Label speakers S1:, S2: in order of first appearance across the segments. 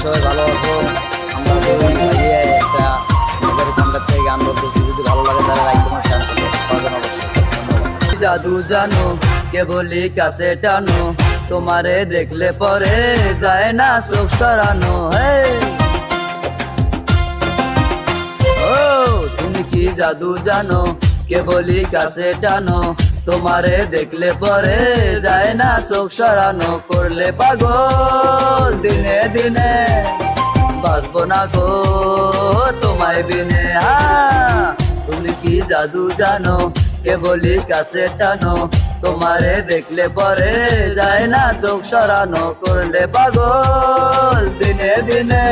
S1: সবাই ভালো আছো? আমরা দুই ভাই একটা নিজের কন্টাক্ট থেকে গান করতেছি। যদি ভালো লাগে তাহলে লাইক কমেন্ট শেয়ার করতে পারবেন অবশ্যই। ধন্যবাদ। জাদু জানো কে বলি কাছে টানো, তোমারে দেখলে পরে যায় না চোখ সরানো। ও তুমি কি জাদু জানো কে বলি কাছে টানো, তোমারে দেখলে পরে যায় না চোখ সরানো। করলে পাগল দিনে দিনে বাঁচবো না গো তোমায় বিনে। তুমি কি জাদু জানো কে বলি কাছে টানো, তোমারে দেখলে পরে যায় না চোখ সরানো। করলে পাগল দিনে দিনে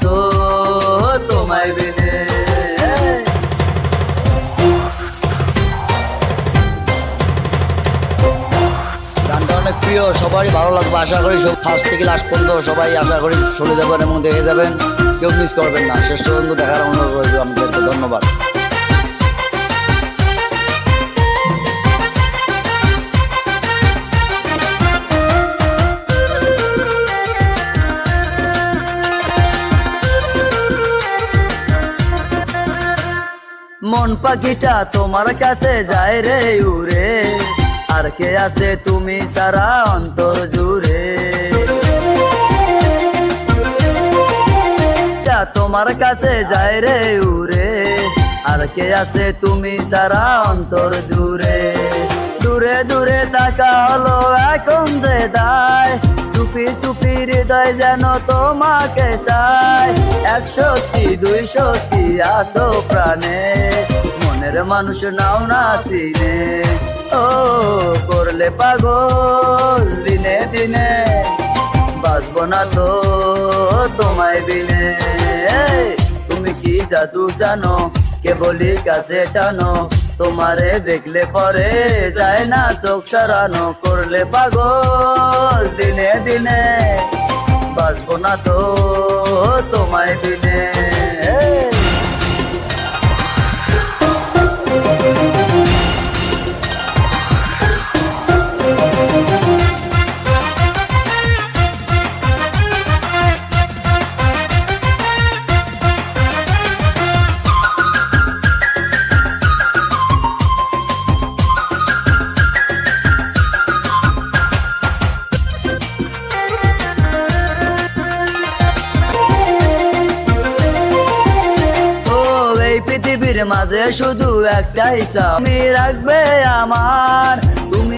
S1: তো তোমায় বিনে। গানটা অনেক প্রিয়, সবারই ভালো লাগবে আশা করি। সব ফার্স্ট থেকে লাস্ট পর্যন্ত সবাই আশা করি শুনে যাবেন এবং দেখে যাবেন, কেউ মিস করবেন না। শেষ পর্যন্ত দেখার অনুরোধ রইল আমাদেরকে। ধন্যবাদ। মন পাখিটা তোমার কাছে যায় রে উড়ে, আর কে আছে তুমি সারা অন্তর জুড়ে। তোমার কাছে যায় রে উড়ে, আর কে আছে তুমি সারা অন্তর জুড়ে। দূরে দূরে তাকা হলো এখন যে দায়, চুপি চুপি হৃদয় যেন তোমাকে চায়। 1 সত্যি 2 সত্যি আসো প্রাণে, মনের মানুষ নাও না চিনে। ও করলে পাগল দিনে দিনে বাঁচবো না তো তোমায় বিনে। তুমি কি জাদু জানো কে বলি কাছে টানো, তোমারে দেখলে পরে যায় না চোখ সরানো। করলে পাগল দিনে দিনে বাঁচবো না তো তোমায় বিনে। পৃথিবীর মাঝে শুধু একটাই চাও, তুমি রাখবে আমার